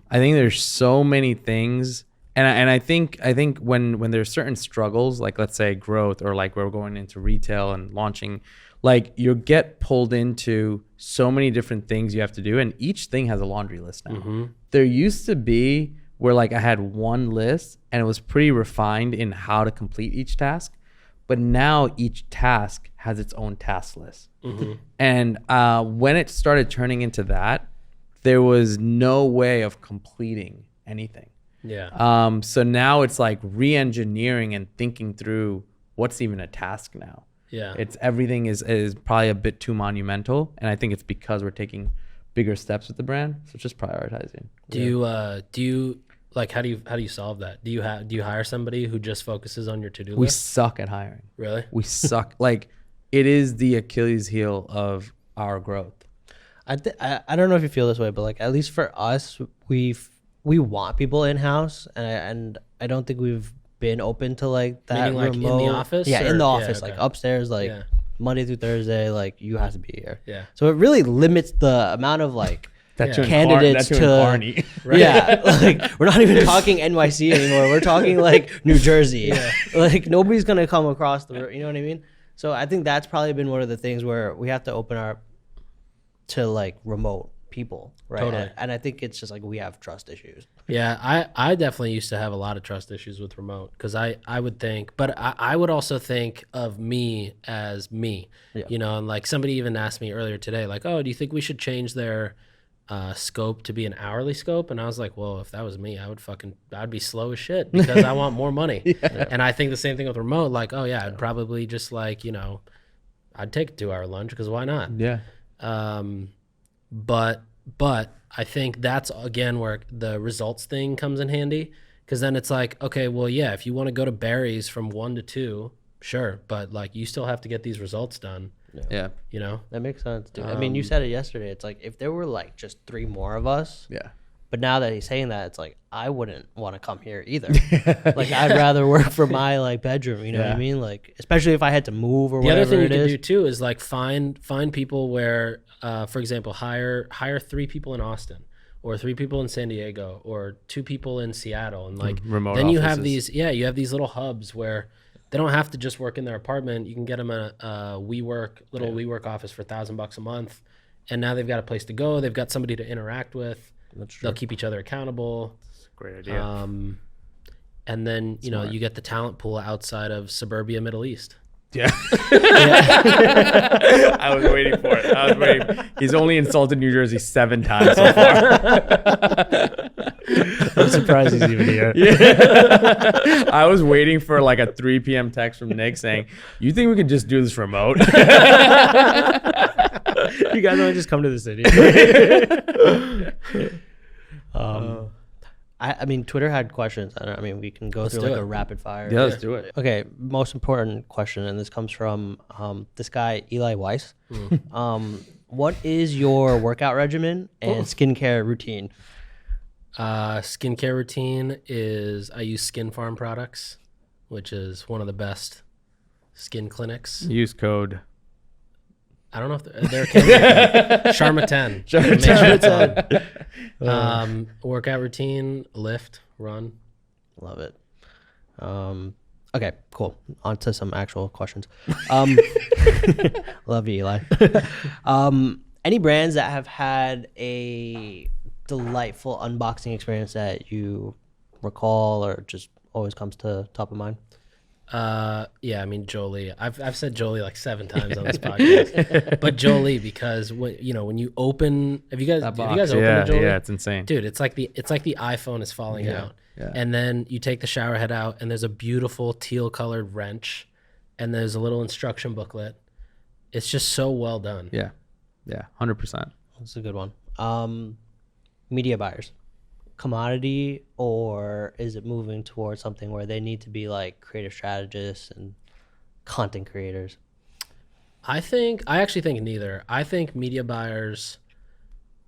I think there's so many things, and I think when there's certain struggles, like let's say growth, or like we're going into retail and launching, like you get pulled into so many different things you have to do, and each thing has a laundry list now. There used to be where like I had one list and it was pretty refined in how to complete each task. But now each task has its own task list. And when it started turning into that, there was no way of completing anything. Yeah. So now it's like re-engineering and thinking through what's even a task now. Yeah. Everything is probably a bit too monumental. And I think it's because we're taking bigger steps with the brand. So it's just prioritizing. Do you like, how do you solve that? Do you hire somebody who just focuses on your to-do list? We suck at hiring. Really? We suck. Like, it is the Achilles heel of our growth. I don't know if you feel this way, but like at least for us, we want people in house, and I don't think we've been open to like that. Meaning, like, remote. in the office? Yeah, in Or- the yeah, office, okay. like upstairs, like Yeah. Monday through Thursday, like you have to be here. Yeah. So it really limits the amount of like That's Yeah. you candidates in to Kearney. Right. Yeah, like we're not even talking NYC anymore. We're talking like New Jersey. Like nobody's gonna come across the, you know what I mean? So I think that's probably been one of the things where we have to open our to like remote people, right? Totally. And I think it's just like we have trust issues. Yeah, I definitely used to have a lot of trust issues with remote, because I would think, but I would also think of me as me, you know, and like somebody even asked me earlier today, like, oh, do you think we should change their scope to be an hourly scope? And I was like, well, if that was me, I'd be slow as shit, because I want more money. And I think the same thing with remote, like, oh yeah, I'd probably just like, you know, I'd take a 2-hour lunch, because why not? Yeah. But I think that's again where the results thing comes in handy, because then it's like, okay, well, yeah, if you want to go to Barry's from 1 to 2, sure, but like you still have to get these results done. Yeah. You know? That makes sense, dude. I mean, you said it yesterday. It's like if there were like just 3 more of us. Yeah. But now that he's saying that, it's like I wouldn't want to come here either. Like I'd rather work from my like bedroom. You know what I mean? Like especially if I had to move or The whatever other thing you it can is. do too is like find people where, for example, hire 3 people in Austin, or 3 people in San Diego, or 2 people in Seattle, and like Remote then you have offices. you have these little hubs where they don't have to just work in their apartment. You can get them a WeWork office for $1,000 a month, and now they've got a place to go. They've got somebody to interact with. That's true. They'll keep each other accountable. Great idea. And then, you know, you get the talent pool outside of suburbia Middle East. Yeah. I was waiting for it. He's only insulted New Jersey 7 times so far. I'm surprised he's even here. Yeah. I was waiting for like a 3 p.m. text from Nick saying, "You think we could just do this remote?" You guys want to just come to the city? I mean, Twitter had questions. I mean, we can go through like a rapid fire. Yeah, let's do it. Okay, most important question, and this comes from this guy, Eli Weiss. What is your workout regimen and skincare routine? Skincare routine is I use Skin Farm products, which is one of the best skin clinics. Use code. I don't know if they're Sharma 10. Sharma 10. Workout routine, lift, run. Love it. Okay, cool. On to some actual questions. Love you, Eli. Any brands that have had a delightful unboxing experience that you recall or just always comes to top of mind? Yeah, I mean Jolie. I've said Jolie like 7 times on this podcast, but Jolie because when you open, have you guys opened a Jolie? Yeah, it's insane, dude. It's like the iPhone is falling out, and then you take the shower head out, and there's a beautiful teal colored wrench, and there's a little instruction booklet. It's just so well done. Yeah, 100%. That's a good one. Media buyers. Commodity, or is it moving towards something where they need to be like creative strategists and content creators? I actually think neither. I think media buyers,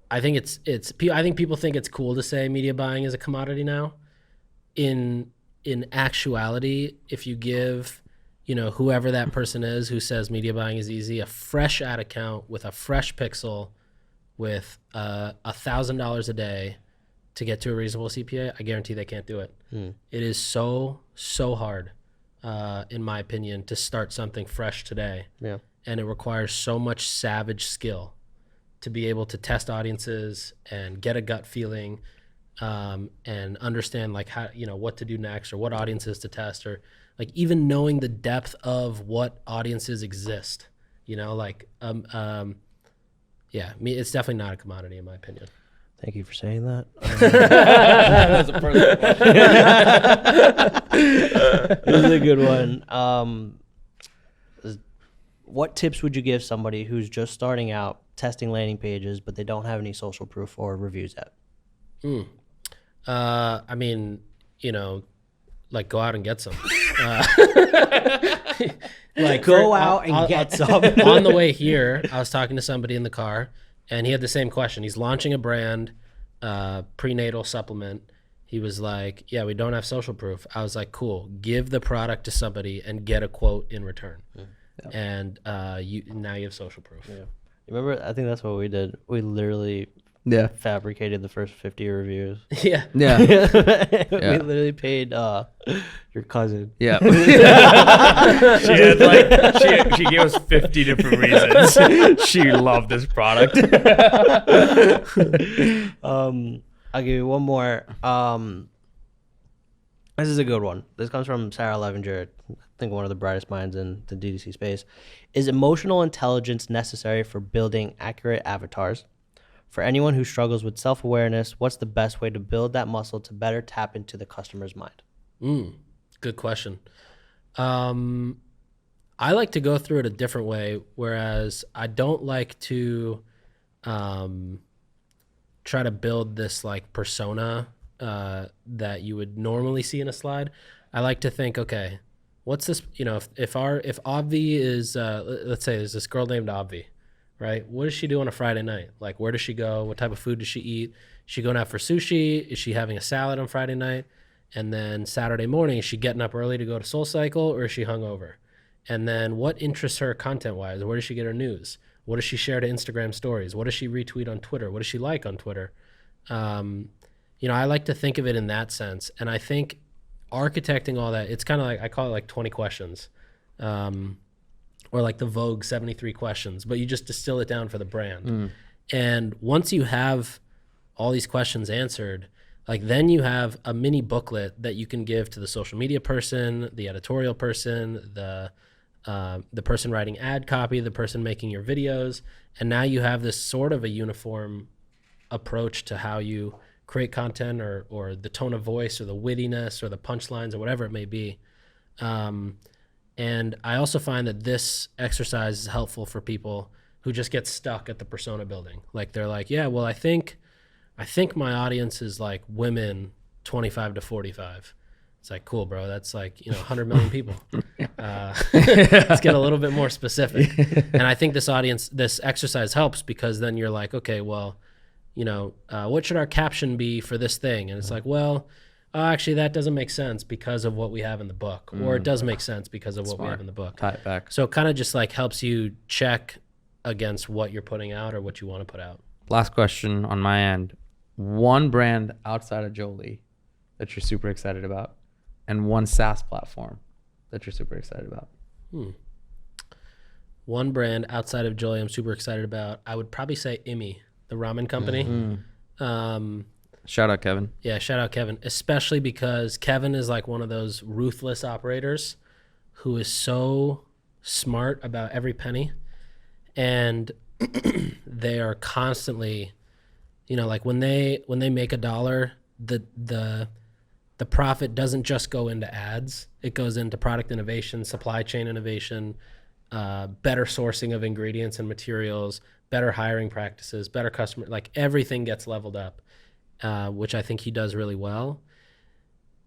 I think I think people think it's cool to say media buying is a commodity now. In actuality, if you give, whoever that person is who says media buying is easy, a fresh ad account with a fresh pixel with $1,000 a day to get to a reasonable CPA, I guarantee they can't do it. It is so hard, in my opinion, to start something fresh today. Yeah. And it requires so much savage skill to be able to test audiences and get a gut feeling, and understand like how, what to do next or what audiences to test, or like even knowing the depth of what audiences exist, yeah, it's definitely not a commodity in my opinion. Thank you for saying that. That's a personal question. This is a good one. What tips would you give somebody who's just starting out testing landing pages, but they don't have any social proof or reviews yet? I mean, like go out and get some. Like go out and get some. On the way here, I was talking to somebody in the car, and he had the same question. He's launching a brand, prenatal supplement. He was like, "Yeah, we don't have social proof." I was like, "Cool. Give the product to somebody and get a quote in return." And now you have social proof. Yeah. Remember, I think that's what we did. We literally fabricated the first 50 reviews. Yeah. We literally paid your cousin. Yeah. She gave us 50 different reasons. She loved this product. I'll give you one more. This is a good one. This comes from Sarah Levinger, I think one of the brightest minds in the DTC space. Is emotional intelligence necessary for building accurate avatars? For anyone who struggles with self-awareness, what's the best way to build that muscle to better tap into the customer's mind? Good question. I like to go through it a different way, whereas I don't like to try to build this like persona that you would normally see in a slide. I like to think, okay, what's this? If Obvi is, let's say there's this girl named Obvi, right? What does she do on a Friday night? Like, where does she go? What type of food does she eat? Is she going out for sushi? Is she having a salad on Friday night? And then Saturday morning, is she getting up early to go to SoulCycle, or is she hungover? And then what interests her content-wise? Where does she get her news? What does she share to Instagram stories? What does she retweet on Twitter? What does she like on Twitter? I like to think of it in that sense. And I think architecting all that, it's kind of like, I call it like 20 questions. Or like the Vogue 73 questions, but you just distill it down for the brand. And once you have all these questions answered, like then you have a mini booklet that you can give to the social media person, the editorial person, the the person writing ad copy, the person making your videos, and now you have this sort of a uniform approach to how you create content, or the tone of voice, or the wittiness, or the punchlines, or whatever it may be. And I also find that this exercise is helpful for people who just get stuck at the persona building. Like they're like, yeah, well, I think my audience is like women 25 to 45. It's like, cool, bro. That's like, 100 million people. Let's get a little bit more specific. And I think this exercise helps, because then you're like, okay, well, what should our caption be for this thing? And it's like, well, actually, that doesn't make sense because of what we have in the book, or it does make sense because of what we have in the book. Tie it back. So it kind of just like helps you check against what you're putting out or what you want to put out. Last question on my end. One brand outside of Jolie that you're super excited about, and one SaaS platform that you're super excited about. One brand outside of Jolie I'm super excited about, I would probably say Imi, the ramen company. Shout out Kevin. Yeah, shout out Kevin, especially because Kevin is like one of those ruthless operators who is so smart about every penny, and they are constantly, like when they make $1, the profit doesn't just go into ads. It goes into product innovation, supply chain innovation, better sourcing of ingredients and materials, better hiring practices, better customer, like everything gets leveled up, which I think he does really well.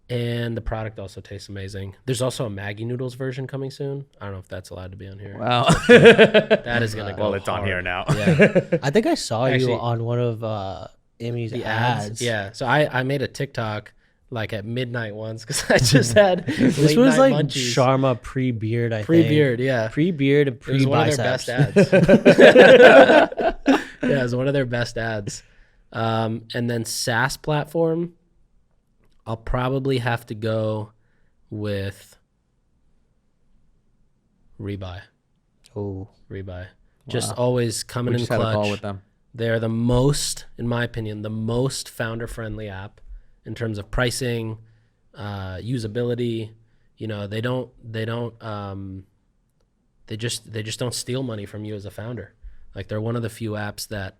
And the product also tastes amazing. There's also a Maggi noodles version coming soon. I don't know if that's allowed to be on here. Wow. That is going to go Well, it's on here now. Yeah. I think I saw Actually, you on one of Imi's The ads. Yeah. So I made a TikTok like at midnight once, because I just had This was like Sharma pre-beard, I think. Pre-beard, yeah. Pre-beard and It was one of pre-biceps. their best ads. Yeah, it was one of their best ads. And then SaaS platform, I'll probably have to go with Rebuy. Oh, Rebuy. Just always coming We in just had a clutch. call with them. They're the most, in my opinion, the most founder-friendly app in terms of pricing, usability. They just don't steal money from you as a founder. Like they're one of the few apps that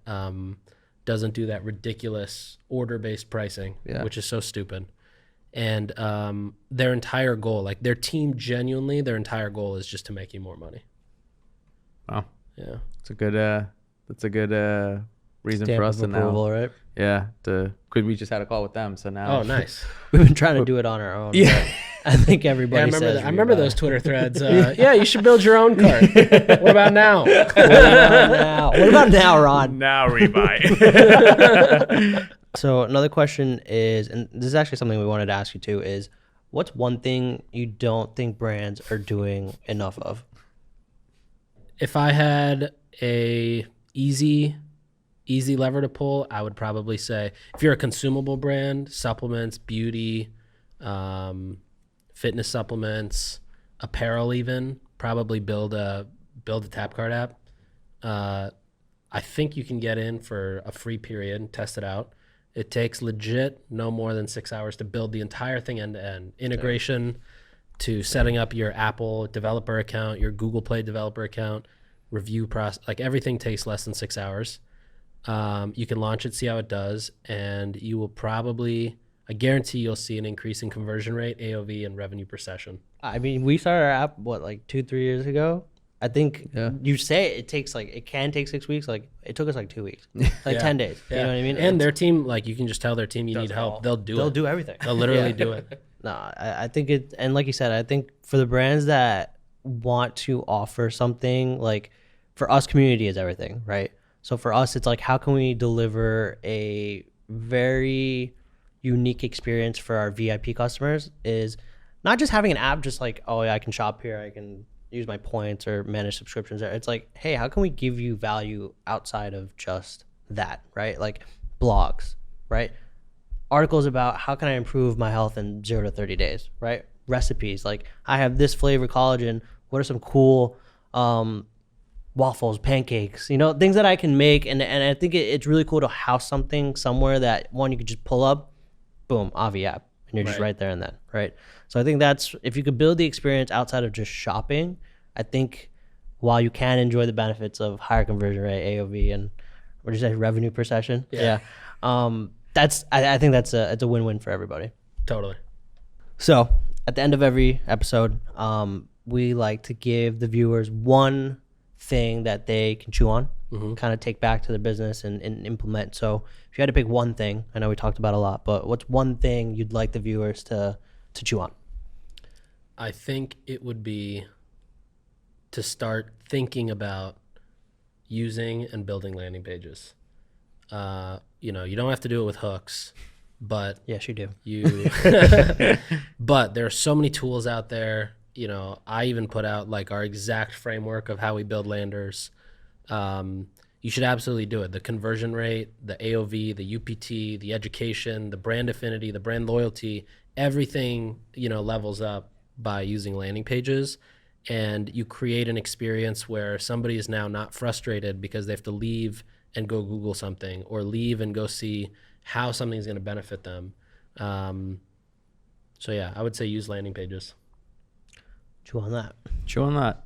doesn't do that ridiculous order-based pricing, which is so stupid. And their entire goal, like their team, genuinely, their entire goal is just to make you more money. Wow. Yeah. It's a good reason stamp for us of to approval, now. right? Yeah. Because we just had a call with them. So now. Oh, nice. We've been trying to do it on our own. Yeah. I think everybody says I remember Rebuy. those Twitter threads. Yeah, you should build your own cart. What about now? What about now? What about now, Ron? Now rebuy. So another question is, and this is actually something we wanted to ask you too, is what's one thing you don't think brands are doing enough of? If I had a easy lever to pull, I would probably say, if you're a consumable brand, supplements, beauty, fitness supplements, apparel, even probably build a Tap Card app. I think you can get in for a free period and test it out. It takes legit no more than 6 hours to build the entire thing end to end. Integration to setting up your Apple developer account, your Google Play developer account, review process, like everything takes less than 6 hours. You can launch it, see how it does, and you will probably, I guarantee you'll see an increase in conversion rate, AOV, and revenue per session. I mean, we started our app, like 2-3 years ago? I think you say it can take 6 weeks. Like it took us like 2 weeks, like 10 days. You know what I mean? And their team, like you can just tell their team you need help. They'll do everything. They'll literally do it. No, I think it, and like you said, I think for the brands that want to offer something, like for us, community is everything, right? So for us, it's like, how can we deliver a very unique experience for our VIP customers? Is not just having an app, just like, oh yeah, I can shop here, I can use my points or manage subscriptions. It's like, hey, how can we give you value outside of just that, right? Like blogs, right? Articles about how can I improve my health in 0 to 30 days, right? Recipes, like I have this flavor collagen. What are some cool waffles, pancakes, things that I can make. And I think it's really cool to house something somewhere that, one, you could just pull up, boom, Avi app, and you're just right there and then, right? So I think that's, if you could build the experience outside of just shopping, I think while you can enjoy the benefits of higher conversion rate, AOV, and what did you say, revenue per session? Yeah. I think it's a win-win for everybody. Totally. So at the end of every episode, we like to give the viewers one thing that they can chew on, kind of take back to their business and implement. So if you had to pick one thing, I know we talked about a lot, but what's one thing you'd like the viewers to chew on? I think it would be to start thinking about using and building landing pages. You don't have to do it with hooks, but Yes, you do. But there are so many tools out there. I even put out like our exact framework of how we build landers. You should absolutely do it. The conversion rate, the AOV, the UPT, the education, the brand affinity, the brand loyalty, everything, levels up by using landing pages. And you create an experience where somebody is now not frustrated because they have to leave and go Google something, or leave and go see how something's going to benefit them. So yeah, I would say use landing pages. Chew on that. Chew on that.